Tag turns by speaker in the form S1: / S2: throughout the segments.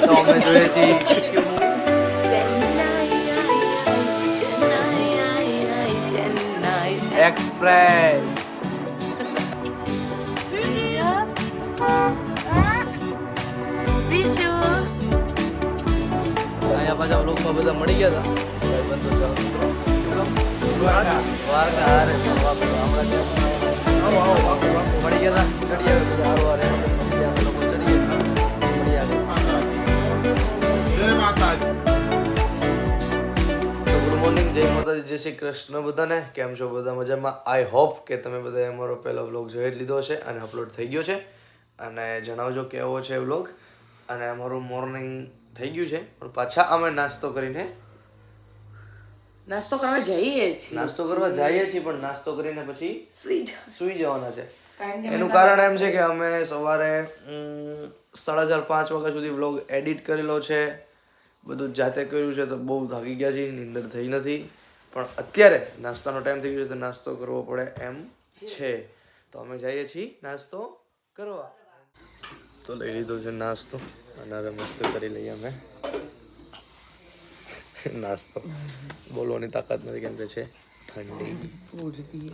S1: તો અમે જોઈએ છીએ એક્સપ્રેસ. અહીંયા પાછા લોકો બધા મળી ગયા હતા ભાઈબંધો. ચાલો દ્વારકા હારે હમણાં મળી ગયા હતા. ચડી આવે બધા હારો હારે લોકો ચડી ગયા. ગુડ મોર્નિંગ, જય માતાજી, જય શ્રી કૃષ્ણ બધાને. કેમ છો બધા? મજામાં? આઈ હોપ કે તમે બધાએ અમારો પહેલો વ્લોગ જોઈ જ લીધો છે અને અપલોડ થઈ ગયો છે. અને જણાવજો કેવો છે વ્લોગ. અને અમારું મોર્નિંગ થઈ ગયું છે પણ પાછા અમે નાસ્તો કરવા જઈએ છીએ પણ નાસ્તો કરીને પછી સુઈ જવાના છે. એનું કારણ એમ છે કે અમે સવારે 4:30-5 વાગ્યા સુધી વ્લોગ એડિટ કરેલો છે, બધું જાતે કર્યું છે, તો બહુ થાકી ગયા છીએ, નીંદર થઈ નથી. પણ અત્યારે નાસ્તાનો ટાઈમ થઈ ગયો છે તો નાસ્તો કરવો પડે એમ છે. તો અમે જઈએ છીએ નાસ્તો કરવા. તો લઈ લીધો છે નાસ્તો અને હવે મસ્ત કરી લઈએ અમે નાસ્તો. બોલવાની તાકાત નથી કેમ કે છે ઠંડી.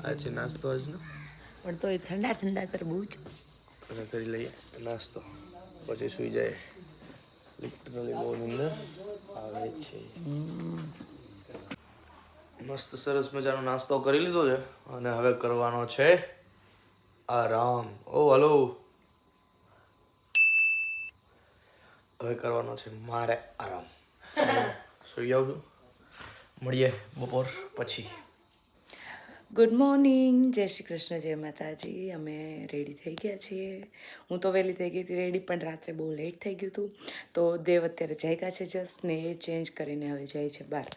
S1: આ છે નાસ્તો આજનો,
S2: પણ તો ઠંડા ઠંડા તરબૂચ.
S1: અને કરી લઈએ નાસ્તો પછી સુઈ જાય. લિટરલી બહુ નીંદર આવે છે. મસ્ત સરસ મજાનો નાસ્તો કરી લીધો છે અને હવે કરવાનો છે આરામ. ઓ હલો, હવે કરવાનો છે મારે આરામ. સુઈ જાઉં છું, મળીએ બપોર પછી.
S2: ગુડ મોર્નિંગ, જય શ્રી કૃષ્ણ, જય માતાજી. અમે રેડી થઈ ગયા છીએ. હું તો વહેલી થઈ ગઈ હતી રેડી, પણ રાત્રે બહુ લેટ થઈ ગયું હતું. તો દેવ અત્યારે જાગ્યા છે જસ્ટ, ને એ ચેન્જ કરીને હવે જાય છે બહાર.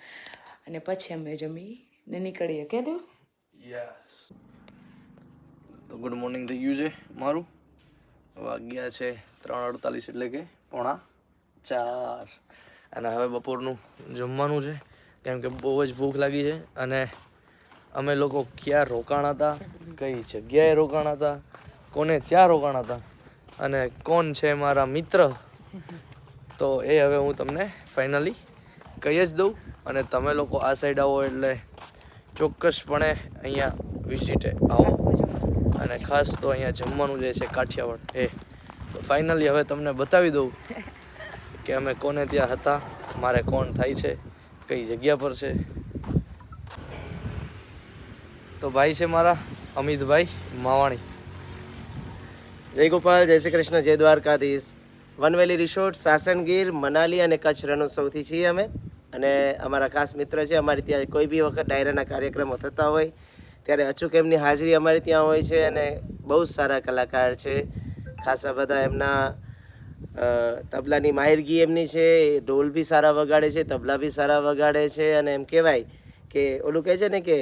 S2: અને પછી અમે જમીને નીકળીએ. કે દેવ?
S1: યસ. તો ગુડ મોર્નિંગ થઈ ગયું છે મારું. વાગ્યા છે 3:48 એટલે કે 3:45. અને હવે બપોરનું જમવાનું છે કેમ કે બહુ જ ભૂખ લાગી છે. અને અમે લોકો ક્યાં રોકાણા હતા, કઈ જગ્યાએ રોકાણા હતા, કોને ત્યાં રોકાણા હતા અને કોણ છે મારા મિત્ર, તો એ હવે હું તમને ફાઇનલી કહી જ દઉં. અને તમે લોકો આ સાઈડ આવો એટલે ચોક્કસપણે અહીંયા વિઝિટે આવો. અને ખાસ તો અહીંયા જમવાનું જે છે કાઠિયાવાડ એ તો ફાઇનલી હવે તમને બતાવી દઉં કે અમે કોને ત્યાં હતા, મારે કોણ થાય છે, કઈ જગ્યા પર છે. તો ભાઈ છે મારા અમિતભાઈ માવાણી.
S3: જય ગોપાલ, જય શ્રી કૃષ્ણ, જય દ્વારકાધીશ. વનવેલી રિસોર્ટ, સાસણગીર, મનાલી અને કચ્છ રણોત્સવથી છીએ અમે. અને અમારા ખાસ મિત્ર છે. અમારી ત્યાં કોઈ બી વખત ડાયરાના કાર્યક્રમો થતા હોય ત્યારે અચૂક એમની હાજરી અમારી ત્યાં હોય છે. અને બહુ જ સારા કલાકાર છે. ખાસા બધા એમના તબલાની માહિરગી એમની છે. ઢોલ બી સારા વગાડે છે, તબલા બી સારા વગાડે છે. અને એમ કહેવાય કે ઓલું કહે છે ને કે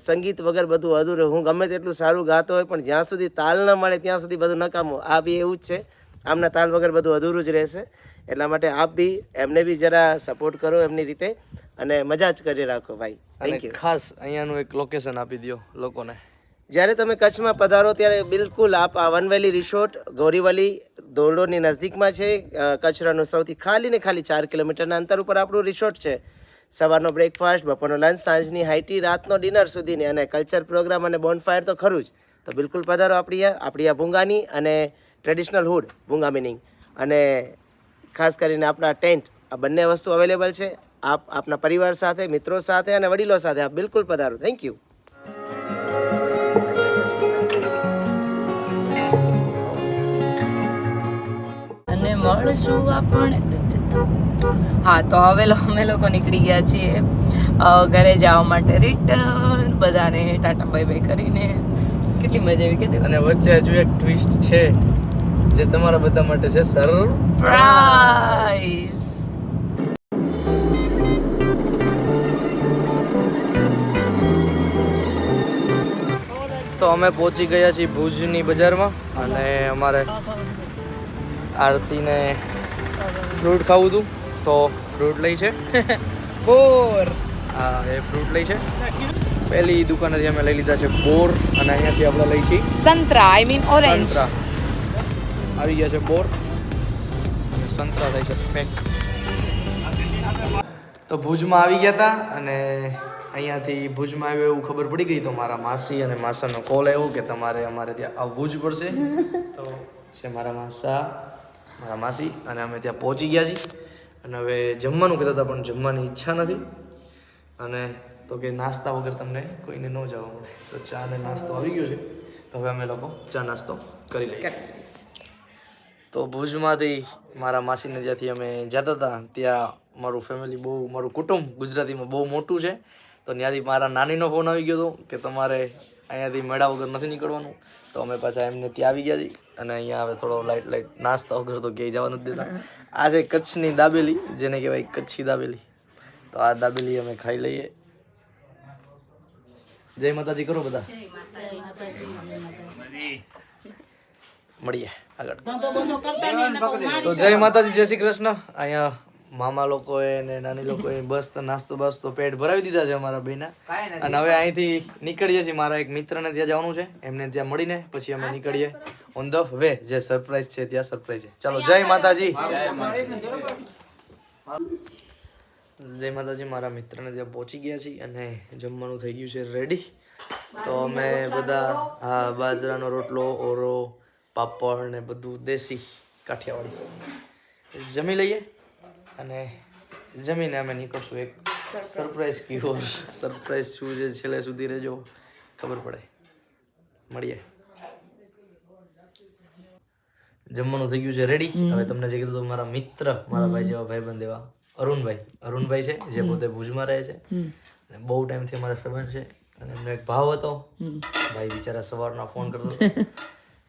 S3: સંગીત વગર બધું અધૂરું. હું ગમે તેટલું સારું ગાતો હોય પણ જ્યાં સુધી તાલ ન મળે ત્યાં સુધી બધું નકામું. આ બી એવું જ છે. આમના તાલ વગર બધું અધૂરું જ રહેશે. એટલા માટે આપ બી એમને બી જરા સપોર્ટ કરો એમની રીતે અને મજા જ કરી રાખો ભાઈ. Thank you.
S1: ખાસ અહીંયાનું એક લોકેશન આપી દો લોકોને.
S3: જ્યારે તમે કચ્છમાં પધારો ત્યારે બિલકુલ આપ આ વનવેલી રિસોર્ટ ગોરીવલી ધોરડોની નજીકમાં છે. કચ્છ રણનું સૌથી ખાલી ને ખાલી 4 કિલોમીટરના અંતર ઉપર આપણું રિસોર્ટ છે. સવારનો બ્રેકફાસ્ટ, બપોરનો લંચ, સાંજની હાઈટી, રાતનો ડિનર સુધીની અને કલ્ચર પ્રોગ્રામ અને બોનફાયર તો ખરું જ. તો બિલકુલ પધારો આપણી આ ભૂંગાની અને ટ્રેડિશનલ હુડ ભૂંગા મિનિંગ અને ખાસ કરીને આપણા ટેન્ટ, આ બંને વસ્તુ અવેલેબલ છે. આપ આપના પરિવાર સાથે, મિત્રો સાથે અને વડીલો સાથે આપ બિલકુલ પધારો. Thank you.
S2: અને મળશું આપણે. હા, તો હવે અમે લોકો નીકળી ગયા છીએ ઘરે જવા માટે રિટર્ન. બધાને ટાટા બાય બાય કરીને કેટલી મજા આવી. કે
S1: અને વચ્ચે હજુ એક ટ્વિસ્ટ છે જે તમારા બધા માટે છે
S2: સરપ્રાઈઝ.
S1: તો અમે પહોંચી ગયા છીએ ભુજની બજારમાં અને અમારે આરતીને ફ્રૂટ ખાવું હતું તો ફ્રૂટ લઈ છે
S2: બોર
S1: હા એ ફ્રૂટ લઈ છે. પહેલી દુકાનેથી અમે લઈ લીધા છે બોર અને અહીંયાથી આપણે લઈ છીએ
S2: સંતરા આઈ મીન ઓરેન્જ.
S1: સંતરા. આવી ગયા છે બોર અને સંતરા થાય છે પેક. તો ભુજમાં આવી ગયા હતા અને અહીંયાથી ભુજમાં આવ્યો એવું ખબર પડી ગઈ તો મારા માસી અને માસાનો કોલ આવ્યો કે તમારે અમારે ત્યાં આવવું જ પડશે. તો છે મારા માસા મારા માસી અને અમે ત્યાં પહોંચી ગયા છીએ અને હવે જમવાનું કહેતા હતા પણ જમવાની ઈચ્છા નથી અને તો કે નાસ્તા વગર તમને કોઈને ન જવા મળે તો ચા ને નાસ્તો આવી ગયો છે તો હવે અમે લોકો ચા નાસ્તો કરી લઈએ. તો ભુજમાંથી મારા માસીને જ્યાંથી અમે જતા હતા ત્યાં મારું ફેમિલી બહુ મારું કુટુંબ ગુજરાતીમાં બહુ મોટું છે તો ત્યાંથી મારા નાનીનો ફોન આવી ગયો હતો કે તમારે અહીંયાથી મેળા વગર નથી નીકળવાનું તો અમે પાછા એમને ત્યાં આવી ગયા છીએ અને અહીંયા હવે થોડો લાઇટ નાસ્તા વગર તો ક્યાંય જવા નથી દેતા. આ છે કચ્છની દાબેલી જેને કહેવાય કચ્છી દાબેલી. તો આ દાબેલી અમે ખાઈ લઈએ. જય માતાજી કરો બધા. મળીએ આગળ. તો જય માતાજી જય શ્રી કૃષ્ણ. અહીંયા મામા લોકોએ ને નાની લોકોએ બસ નાસ્તો બાસ્તો પેટ ભરાવી દીધા છે અમારા બેના અને હવે અહીંથી નીકળીએ છીએ. મારા એક મિત્રને ત્યાં જવાનું છે એમને ત્યાં મળીને પછી અમે નીકળીએ ઓન ધ વે જે સરપ્રાઈઝ છે ત્યાં સરપ્રાઈઝ છે. ચાલો જય માતાજી. જય માતાજી. મારા મિત્રને ત્યાં પહોંચી ગયા છીએ અને જમવાનું થઈ ગયું છે રેડી. તો અમે બધા હા બાજરાનો રોટલો ઓરો પાપડ ને બધું દેશી કાઠિયાવાડી જમી લઈએ અને જમીને અમે નીકળશું એક સરપ્રાઈઝ કી ઓર. સરપ્રાઈઝ શું છે છેલ્લે સુધી રહેજો ખબર પડે. મળીએ. જમવાનું થઈ ગયું છે રેડી. હવે તમને જે કીધું મારા મિત્ર મારા ભાઈ જેવા ભાઈબંધ એવા અરુણભાઈ છે જે પોતે ભુજમાં રહે છે અને બહુ ટાઈમથી અમારા સંબંધ છે અને એમનો એક ભાવ હતો ભાઈ બિચારા સવારના ફોન કરતો હતો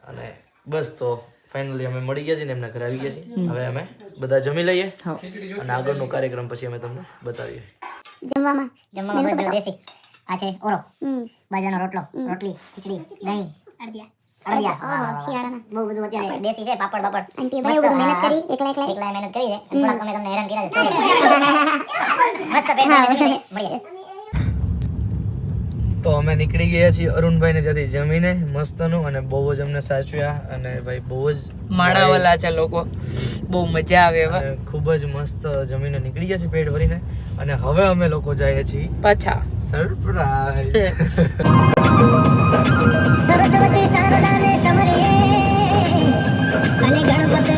S1: અને બસ તો ફાઇનલી અમે મળી ગયા છીએ ને એમના ઘરે આવી ગયા છીએ. હવે અમે બધા જમી લઈએ અને આગળનો કાર્યક્રમ પછી અમે તમને બતાવીએ.
S4: જમવામાં બધું દેશી. આ છે ઓરો, બાજરાનો રોટલો, રોટલી, ખીચડી, દહીં, અડદિયા. બહુ બધું અત્યારે દેશી છે. પાપડ આંટી બહુ બધું મહેનત કરી એકલા મહેનત કરી છે. થોડાક અમે તમને હેરાન કર્યા છે. મસ્ત પેટમાં મળીએ.
S1: તો અમે નીકળી ગયા છીએ અરુણભાઈને ત્યાંથી જમીને મસ્તનું અને બહુ જ અમને સાચવ્યા અને ભાઈ બહુ જ
S2: માણાવાલા છે લોકો. બહુ મજા આવે હવે.
S1: અને ખૂબ જ મસ્ત જમીને નીકળી ગયા છીએ પેટ ભરીને અને હવે અમે લોકો જઈએ છીએ
S2: પાછા
S1: સરપ્રાઈઝ.
S4: સરસ્વતી શારદાને સમરીએ અને ગણપતિ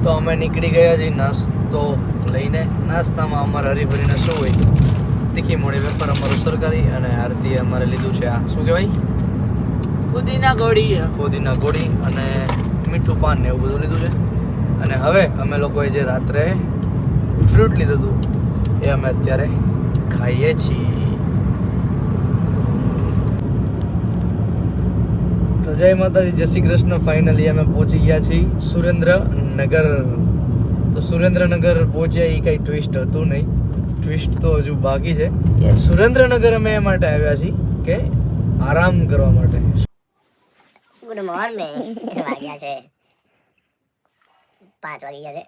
S1: તો અમે નીકળી ગયા છીએ નાસ્તો લઈને. નાસ્તામાં અમારે હરીભરીને શું હોય તીખી મોડી વેફર અમારું સરકારી અને આરતી અમારે લીધું છે આ શું કહેવાય ફોદીના ગોળી અને મીઠું પાન ને એવું બધું લીધું છે. અને હવે અમે લોકોએ જે રાત્રે ફ્રૂટ લીધું હતું એ અમે અત્યારે ખાઈએ છીએ. તો જય માતાજી જય શ્રી કૃષ્ણ. ફાઇનલી અમે પહોંચી ગયા છીએ સુરેન્દ્રનગર. તો સુરેન્દ્રનગર પહોંચ્યા એ કંઈ ટ્વિસ્ટ હતું નહીં. ટ્વિસ્ટ તો હજુ બાકી છે. સુરેન્દ્રનગર અમે એ માટે આવ્યા છીએ કે આરામ કરવા માટે.
S4: Good morning. વાગ્યા છે 5 વાગી ગયા છે.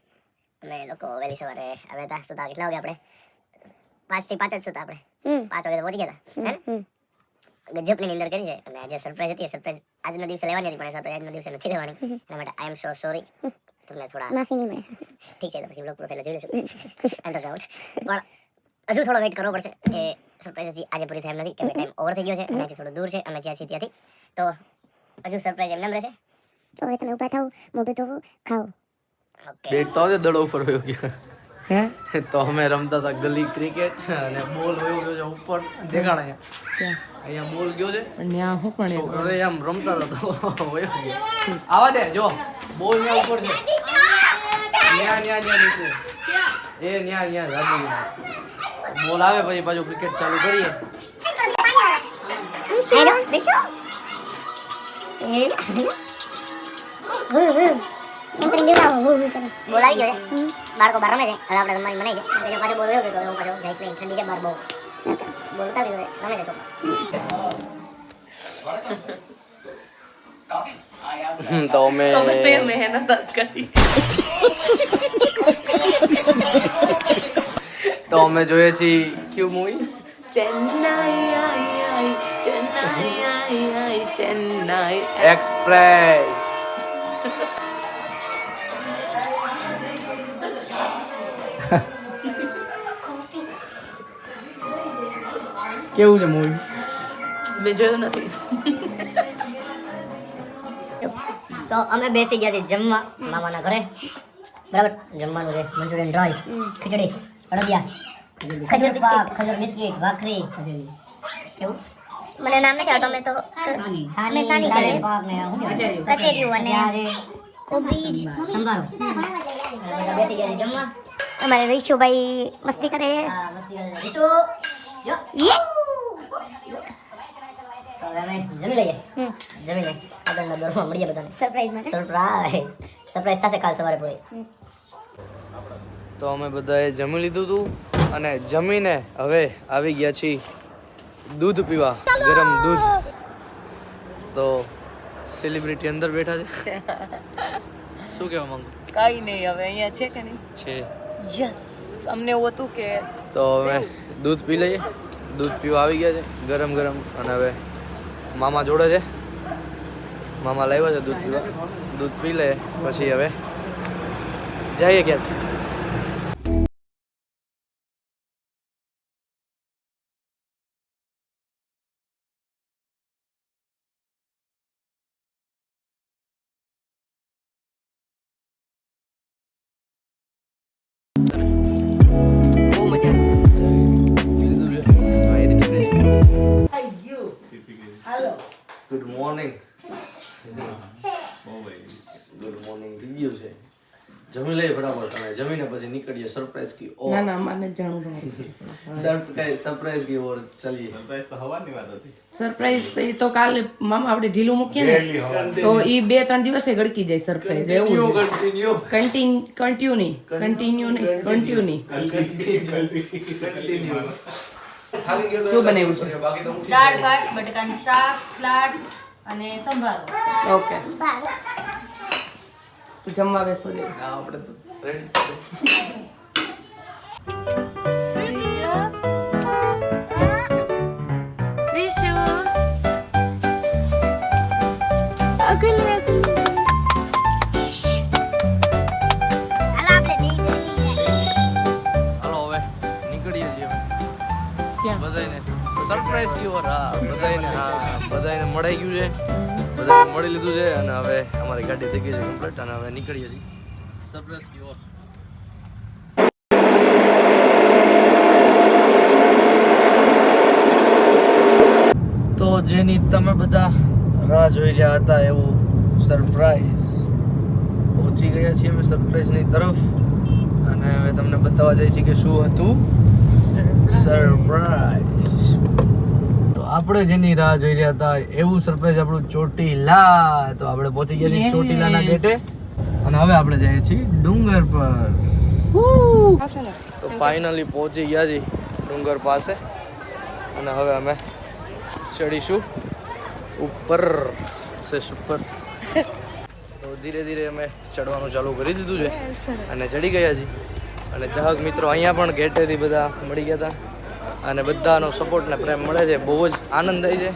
S4: અમે લોકો વહેલી સવારે આવ્યા હતા. સુતા કેટલા વાગે આપણે 5 થી 5 જ સુતા આપણે. 5 વાગે તો પહોંચી ગયા હતા. ગજબની નિંદર કરી છે અને જે સરપ્રાઈઝ હતી એ સરપ્રાઈઝ આજના દિવસે લેવાની હતી પણ સરપ્રાઈઝ આજના દિવસે નથી લેવાની. એના માટે આઈ એમ સો સોરી. તમને થોડા માફી નહીં મળે. ઠીક છે તો પછી બ્લોગ પૂરો થયેલા જોઈ લેશું. અંડરગ્રાઉન્ડ પણ હજુ થોડો વેઇટ કરવો પડશે કે સરપ્રાઈઝ હજી આજે પૂરી થાય એમ નથી કે ટાઈમ ઓવર થઈ ગયો છે અને થોડું દૂર છે અમે જ્યાં છીએ ત્યાંથી. તો હજુ સરપ્રાઈઝ એમ રહેશે. તો હવે તમે ઊભા થાઓ, મોઢું ધોવો, ખાઓ. ઓકે.
S1: ડેટ તો આવે દડો ઉપર વયો ગયો.
S2: હે
S1: તો અમે રમતા હતા ગલી ક્રિકેટ અને બોલ વયો ગયો છે ઉપર દેખાણ અહીંયા બોલ ગયો છે
S2: પણ ત્યાં હું પણ
S1: છોકરો આમ રમતા હતા તો વયો ગયો. આવા દે જો બોલ ન્યા ઉપર છે ન્યા નીચે એ ન્યા જાદુ બોલ આવે પછી પાછું ક્રિકેટ ચાલુ કરીએ.
S4: હેલો દિશો બોલાવી ગયો છે. બાળકો બહાર રમે છે. હવે આપણે રમવાની મનાઈ છે. પાછો બોલ વયો ગયો તો હું પાછો જઈશ નહીં. ઠંડી છે બહાર બહુ. બોલ ઉતારી દીધો રમે છે છોકરા.
S1: તો અમે
S2: મહેનત કરી.
S1: તો અમે જોઈએ છીએ કયું મૂવી?
S2: ચેન્નાઈ
S1: એક્સપ્રેસ. કેવું છે મૂવી?
S2: મેં જોયું નથી.
S4: તો અમે બેસી ગયા છીએ જમવા મામાના ઘરે. બરાબર, જમવાનું છે મંચુરિયન ડ્રાય, ખીચડી, અડદિયા, ખજૂર પાક, ખજૂર બિસ્કિટ, ભાખરી. કેવું? મને નામ નથી આવડતું. અમે તો અમે સાની કરીએ પાક ને શું કહેવાય કચેરીઓ અને કોબીજ સંભારો. બધા બેસી ગયા છીએ જમવા. અમારે રીશુભાઈ મસ્તી કરે. હા, મસ્તી કરે. રીશુ યો યે. તો હવે અમે જમી લઈએ. જમીને આગળના દોરમાં મળીએ બધાને. સરપ્રાઈઝ થશે કાલ સવારે પૂરી.
S1: તો અમે બધાએ જમી લીધું હતું અને જમીને હવે આવી ગયા છીએ દૂધ પીવા, ગરમ દૂધ. તો સેલિબ્રિટી અંદર બેઠા છે. શું કહેવા માંગુ?
S2: કાંઈ નહીં, હવે અહીંયા છે કે નહીં
S1: છે.
S2: યસ, અમને એવું હતું કે
S1: તો હવે દૂધ પી લઈએ. દૂધ પીવા આવી ગયા છે ગરમ ગરમ. અને હવે મામા જોડે છે, મામા લાવ્યા છે દૂધ પીવા. દૂધ પી લે પછી હવે જઈએ ક્યાંક.
S2: બહુ મજા
S1: ગુડ મોર્નિંગ. ગુડ મોર્નિંગ થઈ ગયું છે. જમી લઈએ બરાબર. તમે જમીને પછી નીકળીએ સરપ્રાઈઝ કી ઓર.
S2: ના ના માને જાણું
S1: સરપ્રાઈઝ કી ઓર ચલીએ.
S2: સરપ્રાઈઝ એ તો કાલે મામા આપણે ઢીલું મૂકીએ ને તો એ 2-3 દિવસે ગળકી જાય સરપ્રાઈઝ. એવું કન્ટિન્યુ શું બનાવ્યું છે?
S5: દાળ ભાત, બટાકાનું શાક, સલાડ અને સંભારો.
S2: ઓકે, જમવા બેસો દે.
S1: આપણે તો રેડી. હાલો હવે નીકળીએ છીએ અમે. બધાને સરપ્રાઈઝ કી ઓર. હા, બધાને મળી ગયું છે. બધાને મળી લીધું છે અને હવે અમારી ગાડી થઈ ગઈ છે કમ્પ્લીટ અને હવે નીકળીએ છીએ સરપ્રાઈઝ કી ઓર. તો જેની તમે બધા રાહ જોઈ રહ્યા હતા એવું સરપ્રાઈઝ પહોંચી ગયા છીએ અમે સરપ્રાઈઝની તરફ. અને હવે તમને બતાવવા જઈએ છીએ કે શું હતું સરપ્રાઈઝ. તો આપણે જેની રાહ જોઈ રહ્યા હતા એવું સરપ્રાઈઝ આપણું ચોટીલા. તો આપણે પહોંચી ગયા છીએ ચોટીલાના ગેટે અને હવે આપણે જઈએ છીએ ડુંગર પર. તો ફાઇનલી પહોંચી ગયા છીએ ડુંગર પાસે અને હવે અમે ચડીશું ઉપર ઉપર. તો ધીરે ધીરે અમે ચડવાનું ચાલુ કરી દીધું છે અને ચડી ગયા છીએ. અને ચાહક મિત્રો અહીંયા પણ ગેટેથી બધા મળી ગયા હતા અને બધાનો સપોર્ટ ને પ્રેમ મળે છે. બહુ જ આનંદ થાય છે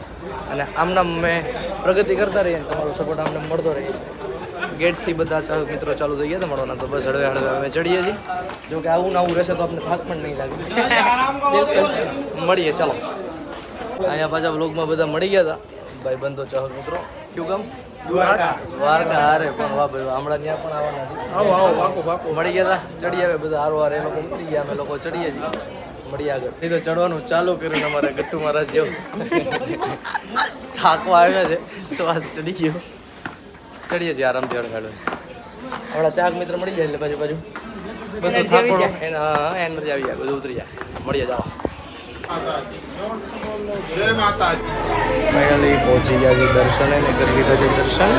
S1: અને આમનામ અમે પ્રગતિ કરતા રહીએ તમારો સપોર્ટ અમને મળતો રહે. ગેટથી બધા ચાહક મિત્રો ચાલુ થઈ ગયા હતા મળવાના. તો બસ હળવે હળવે અમે ચડીએ છીએ. જો કે આવું નવું રહેશે તો આપણે થાક પણ નહીં લાગે. મળીએ ચાલો. અહીંયા પાછા વ્લોગમાં બધા મળી ગયા હતા ભાઈ બંધો ચાહક મિત્રો. કયું ગામ? દ્વારકા. હારે પણ વાહ ભાઈ હમણાં ત્યાં પણ આવવાના હતી. મળી ગયા હતા. ચડી આવે બધા હારો હારે. એ લોકો ઉતરી ગયા, અમે લોકો ચડીએ છીએ. મળીએ આગળ. નહીં તો ચડવાનું ચાલુ કર્યું અમારે ગટ્ટુ મહારાજ જેવું. થાકવા આવ્યા છે, શ્વાસ ચડી ગયો. ચડીએ છીએ આરામથી અડગાડવે. હમણાં ચાહક મિત્ર મળી જાય એટલે પાછું બધું થાકોડો એનર્જી આવી જાય, બધું ઉતરી જાય. મળીએ ચાલો. ફાઇનલી પહોંચી ગયા છે દર્શને ને કરી લીધા છે દર્શન.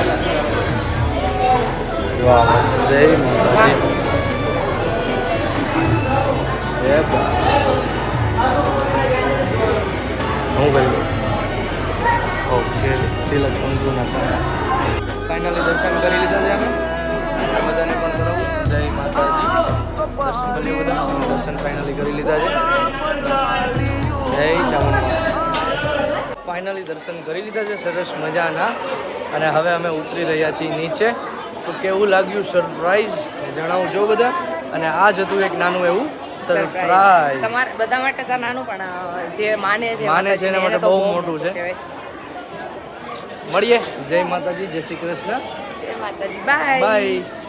S1: વાહ, જય માતાજી. હું કરી ઓકે તિલક અંકુના ફાઇનલી દર્શન કરી લીધા છે અમે બધાને પણ કરાવું. જય માતાજી. દર્શન કરી બધા દર્શન ફાઇનલી કરી લીધા છે. જય ચામુંડા. ફાઇનલી દર્શન કરી લીધા છે સરસ મજાના અને હવે અમે ઉતરી રહ્યા છીએ નીચે. તો કેવું લાગ્યું સરપ્રાઈઝ જણાવજો બધા. અને આ જ હતું એક નાનું એવું સરપ્રાઈઝ.
S2: તમારે બધા માટે તો નાનું પણ જે માને છે
S1: માને છે એના માટે બહુ મોટું છે.
S2: કહેવાય.
S1: મળીએ. જય માતાજી, જય શ્રી કૃષ્ણ,
S2: જય માતાજી, બાય.
S1: બાય.